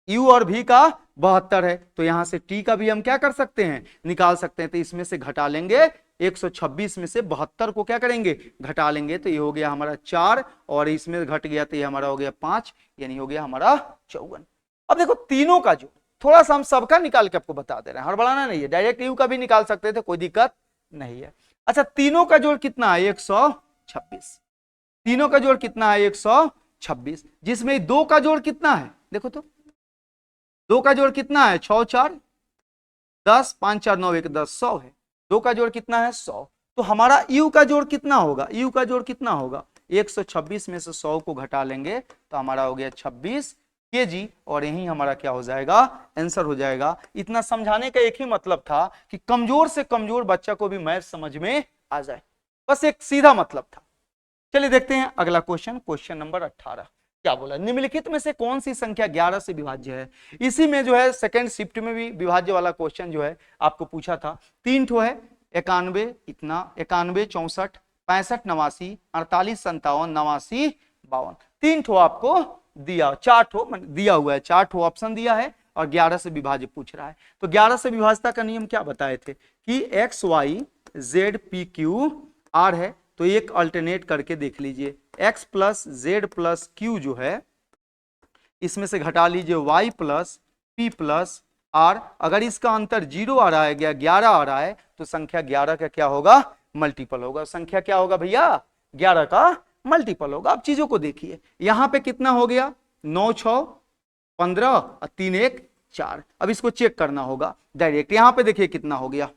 U और V का 72 है, तो यहां से T का भी हम क्या कर सकते हैं निकाल सकते हैं, तो इसमें से घटा लेंगे 126 में से 72 को क्या करेंगे घटा लेंगे, तो ये हो गया हमारा 4 और इसमें घट गया तो ये हमारा हो गया 5, यानी हो गया हमारा 54। अब देखो तीनों का जोड़, थोड़ा सा हम सबका निकाल के आपको बता दे रहे हैं, हड़बड़ाना नहीं है, डायरेक्ट यू का भी निकाल सकते थे, कोई दिक्कत नहीं है। अच्छा, तीनों का जोड़ कितना है? 126। तीनों का जोड़ कितना है? 126, जिसमें दो का जोड़ कितना है? देखो तो, दो का जोड़ कितना है? 6 4 10, 5 4 9 1 10, 100 है। दो का जोड़ कितना है? 100। तो हमारा यू का जोड़ कितना होगा? यू का जोड़ कितना होगा? 126 में से 100 को घटा लेंगे तो हमारा हो गया 26 kg, और यही हमारा क्या हो जाएगा? आंसर हो जाएगा। इतना समझाने का एक ही मतलब था कि कमजोर से कमजोर बच्चा को भी मैथ समझ में आ जाए, बस एक सीधा मतलब था। चलिए देखते हैं अगला क्वेश्चन, क्वेश्चन नंबर 18। क्या बोला? निम्नलिखित में से कौन सी संख्या 11 से विभाज्य है? इसी में जो है सेकंड शिफ्ट में भी विभाज्य वाला क्वेश्चन जो है आपको पूछा था। 3 ठो है, 91, इतना 91 64 65 89 48 57 89 52, 3 ठो आपको दिया, 4 ठो दिया हुआ है, 4 ठो ऑप्शन दिया है और 11 से विभाज्य पूछ रहा है। तो 11 से विभाज्यता का नियम क्या बताए थे कि X Y Z P Q R है, तो एक अल्टरनेट करके देख लीजिए, x plus Z plus Q जो है इसमें से घटा लीजिए y plus P plus R. अगर इसका अंतर 0 आ रहा है, 11 आ रहा है, तो संख्या 11 का क्या होगा? मल्टीपल होगा। संख्या क्या होगा भैया? 11 का मल्टीपल होगा। अब चीजों को देखिए, यहां पे कितना हो गया? 9 6 15 और 3 1 4। अब इसको चेक करना होगा डायरेक्ट, यहां पे देखिए कितना हो गया?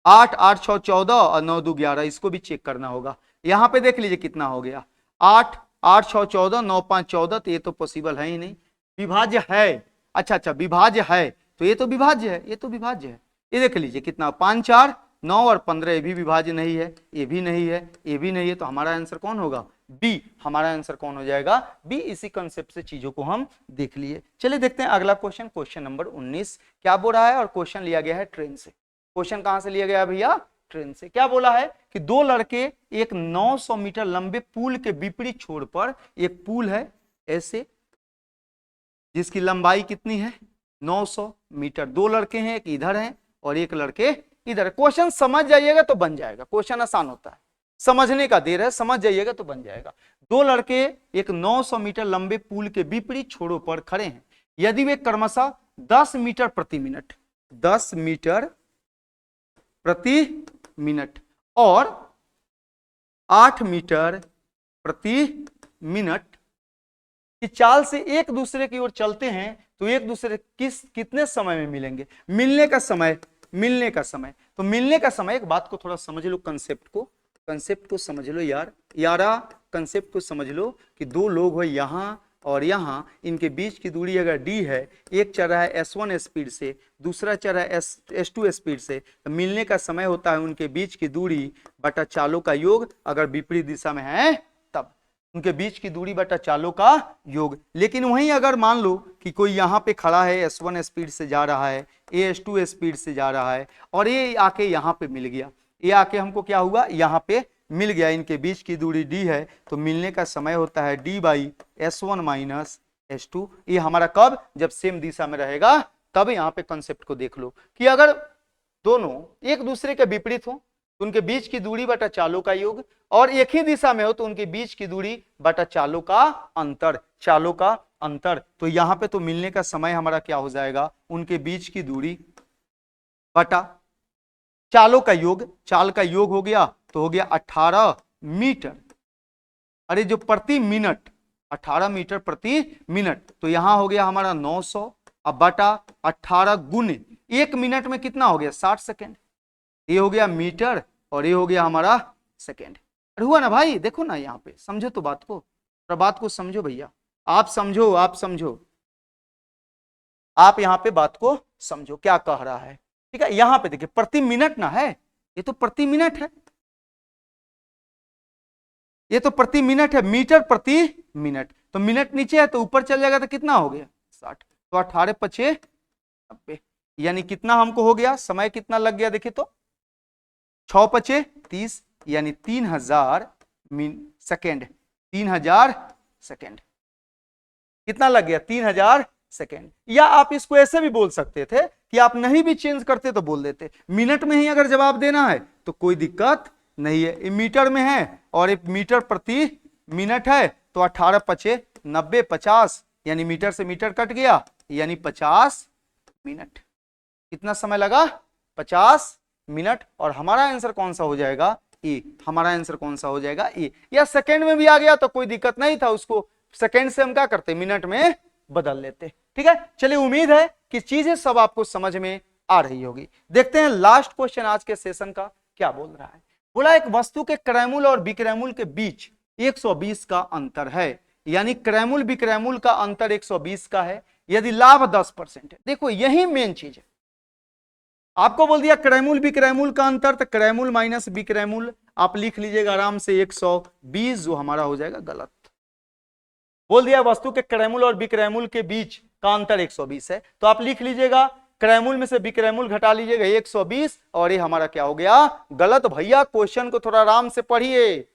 8 8 6 14 और 9 2 11, इसको भी चेक करना होगा। यहां पे देख लीजिए कितना हो गया? 8 8 6 14 9 5 14, तो ये तो पॉसिबल है ही नहीं, विभाज्य है। अच्छा विभाज्य है, तो ये तो विभाज्य है, ये तो विभाज्य है। ये देख लीजिए कितना? 5 4 9 और 15, ये भी विभाज्य नहीं है, ये भी नहीं है, ये भी नहीं है, तो हमारा आंसर कौन होगा? बी। हमारा आंसर कौन हो जाएगा? बी। इसी कंसेप्ट से चीजों को हम देख लिए। चलिए देखते हैं अगला क्वेश्चन, क्वेश्चन नंबर 19। क्या बोल रहा है? और क्वेश्चन लिया गया है ट्रेन से। क्वेश्चन कहां से लिया गया भैया? ट्रेन से। क्या बोला है कि दो लड़के एक 900 मीटर लंबे पुल के विपरीत छोर पर, एक पुल है ऐसे जिसकी लंबाई कितनी है? 900 मीटर। दो लड़के हैं, एक इधर है और एक लड़के इधर। क्वेश्चन समझ जाइएगा तो बन जाएगा, क्वेश्चन आसान होता है, समझने का देर है, समझ जाइएगा तो बन जाएगा। दो लड़के एक 900 मीटर लंबे पुल के विपरीत छोरों पर खड़े हैं। यदि वे क्रमशः 10 मीटर प्रति मिनट, 10 मीटर प्रति मिनट और 8 मीटर प्रति मिनट की चाल से एक दूसरे की ओर चलते हैं, तो एक दूसरे कितने समय में मिलेंगे? मिलने का समय, मिलने का समय। तो मिलने का समय, एक बात को थोड़ा समझ लो, कंसेप्ट को समझ लो यारा कंसेप्ट को समझ लो कि दो लोग हो यहां और यहां, इनके बीच की दूरी अगर d है, एक चल रहा है s1 स्पीड से, दूसरा चल रहा है s2 स्पीड से, तो मिलने का समय होता है उनके बीच की दूरी बटा चालों का योग। अगर विपरीत दिशा में है तब उनके बीच की दूरी बटा चालों का योग। लेकिन वहीं अगर मान लो कि कोई यहाँ पे खड़ा है, s1 स्पीड से जा रहा है, ये s2 स्पीड से जा रहा है, और ये आके यहाँ पे मिल गया, ये आके हमको क्या हुआ? यहाँ पे मिल गया, इनके बीच की दूरी d है, तो मिलने का समय होता है d by s1 minus s2। ये हमारा कब? जब सेम दिशा में रहेगा तब। यहाँ पे कंसेप्ट को देख लो कि अगर दोनों एक दूसरे के विपरीत हो तो उनके बीच की दूरी बटा चालों का योग, और एक ही दिशा में हो तो उनके बीच की दूरी बटा चालों का अंतर, चालों का अंतर। तो यहाँ पे तो मिलने का समय हमारा क्या हो जाएगा? उनके बीच की दूरी बटा चालों का योग, चाल का योग हो गया तो हो गया 18 मीटर, अरे जो प्रति मिनट, 18 मीटर प्रति मिनट। तो यहां हो गया हमारा 900, अब बटा 18 गुने 1 मिनट में कितना हो गया? 60 सेकेंड। ये हो गया मीटर और ये हो गया हमारा सेकेंड। अरे हुआ ना भाई? देखो ना यहाँ पे, समझो तो बात को, बात को समझो भैया, आप समझो, आप समझो, आप यहाँ पे बात को समझो क्या कह रहा है। ठीक है, यहां पे देखिए प्रति मिनट ना है, ये तो प्रति मिनट है, ये तो प्रति मिनट है, मीटर प्रति मिनट। तो मिनट नीचे है तो ऊपर चल जाएगा तो कितना हो गया? 60। तो 18 5 90, यानी कितना हमको हो गया? समय कितना लग गया? देखिए तो 6 5 30, यानी 3000 सेकेंड, 3000 सेकेंड। कितना लग गया? 3000 सेकेंड। या आप इसको ऐसे भी बोल सकते थे कि आप नहीं भी चेंज करते तो बोल देते, मिनट में ही अगर जवाब देना है तो कोई दिक्कत नहीं है। ये मीटर में है और एक मीटर प्रति मिनट है, तो 18 5 90 50, यानी मीटर से मीटर कट गया यानी 50 मिनट। कितना समय लगा? 50 मिनट। और हमारा आंसर कौन सा हो जाएगा? ए। हमारा आंसर कौन सा हो जाएगा? ए। या सेकंड में भी आ गया तो कोई दिक्कत नहीं था, उसको सेकंड से हम क्या करते, मिनट में बदल लेते। ठीक है, चलिए उम्मीद है कि चीजें सब आपको समझ में आ रही होगी। देखते हैं लास्ट क्वेश्चन आज के सेशन का क्या बोल रहा है। बोला एक वस्तु के क्रयमूल्य और विक्रयमूल्य के बीच 120 का अंतर है, यानी क्रयमूल्य विक्रयमूल्य का अंतर 120 का है, यदि लाभ 10% है। देखो यही मेन चीज है, आपको बोल दिया क्रयमूल्य विक्रयमूल्य का अंतर, तो क्रयमूल्य माइनस विक्रयमूल्य आप लिख लीजिएगा आराम से 120, जो हमारा हो जाएगा गलत। बोल दिया वस्तु के क्रयमूल्य और विक्रयमूल्य के बीच का अंतर 120 है, तो आप लिख लीजिएगा क्रयमूल्य में से विक्रयमूल्य घटा लीजिएगा 120, और ये हमारा क्या हो गया? गलत। भैया क्वेश्चन को थोड़ा आराम से पढ़िए।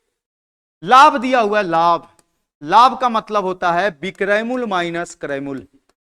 लाभ दिया हुआ है, लाभ। लाभ का मतलब होता है विक्रयमूल्य माइनस क्रयमूल्य,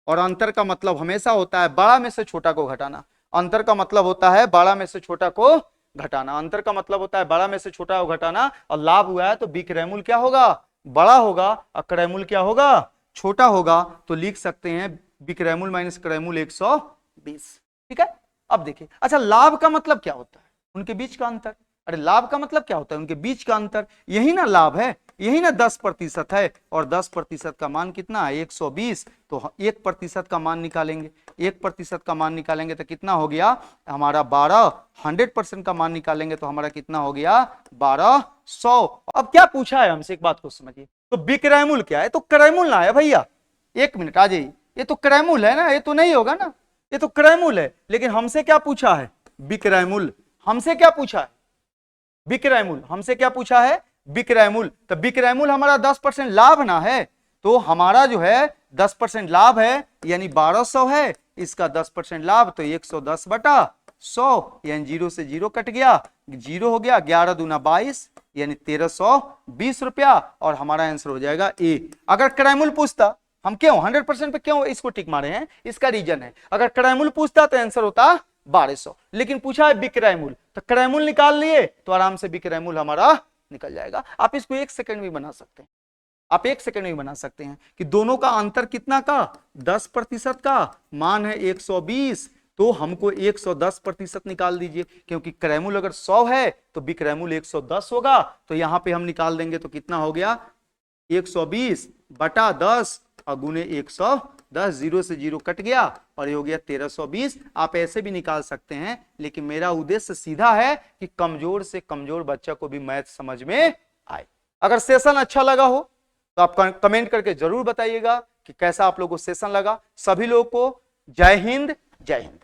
और अंतर का मतलब हमेशा होता है बड़ा में से छोटा को घटाना। अंतर का मतलब होता है बड़ा में से छोटा को घटाना। अंतर का मतलब होता है बड़ा में से छोटा को घटाना। और लाभ हुआ है तो विक्रयमूल्य क्या होगा? बड़ा होगा, और क्रयमूल्य क्या होगा? छोटा होगा। तो लिख सकते हैं विक्रयमूल्य माइनस क्रयमूल्य 120। ठीक है, अब देखिए, अच्छा लाभ का मतलब क्या होता है? उनके बीच का अंतर। अरे लाभ का मतलब क्या होता है? उनके बीच का अंतर। यही ना लाभ है, यही ना 10% है, और 10% का मान कितना है? 120। तो 1% का मान निकालेंगे, 1% का मान निकालेंगे तो कितना हो गया हमारा? 12। 100% का मान निकालेंगे तो हमारा कितना हो गया? 1200। अब क्या पूछा है हमसे, एक बात को समझिए। तो विक्रयमूल्य क्या है? तो क्रयमूल्य ना है भैया, 1 मिनट आ जाइए, ये तो क्रयमूल्य है ना, ये तो नहीं होगा ना, ये तो क्रयमूल्य है। लेकिन हमसे क्या पूछा है? विक्रयमूल्य। हमसे क्या पूछा है? विक्रयमूल्य। हमसे क्या पूछा है? विक्रयमूल्य। तो विक्रयमूल्य हमारा 10% लाभ ना है, तो हमारा जो है 10% लाभ है, यानी 1200 है। इसका 10% लाभ तो 110 बटा 100, यानी 0 से 0 कट गया, 0 हो गया। 11 दूना 22, यानी 1320 रुपया, और हमारा आंसर हो जाएगा ए। अगर क्रयमूल्य पूछता, हम क्यों 100% पे क्यों इसको टिक मारे हैं? इसका रीजन है, अगर क्रयमूल्य पूछता तो आंसर होता 1200, लेकिन पूछा है विक्रयमूल्य, तो क्रयमूल्य निकाल लिए तो आराम से विक्रयमूल्य हमारा निकल जाएगा। आप इसको 1 सेकंड में बना सकते हैं, आप 1 सेकंड में बना सकते हैं कि दोनों का अंतर कितना का? 10% का। मान है 120, तो हमको 110% निकाल दीजिए, क्योंकि क्रयमूल्य अगर 100 है तो विक्रयमूल्य 110 होगा। तो यहां पे हम निकाल देंगे तो कितना हो गया? 120 बटा 10 और गुने 110, 0 से 0 कट गया, और ये हो गया 1320। आप ऐसे भी निकाल सकते हैं, लेकिन मेरा उद्देश्य सीधा है कि कमजोर से कमजोर बच्चा को भी मैथ समझ में आए। अगर सेशन अच्छा लगा हो तो आप कमेंट करके जरूर बताइएगा कि कैसा आप लोगों को सेशन लगा। सभी लोगों को जय हिंद, जय हिंद।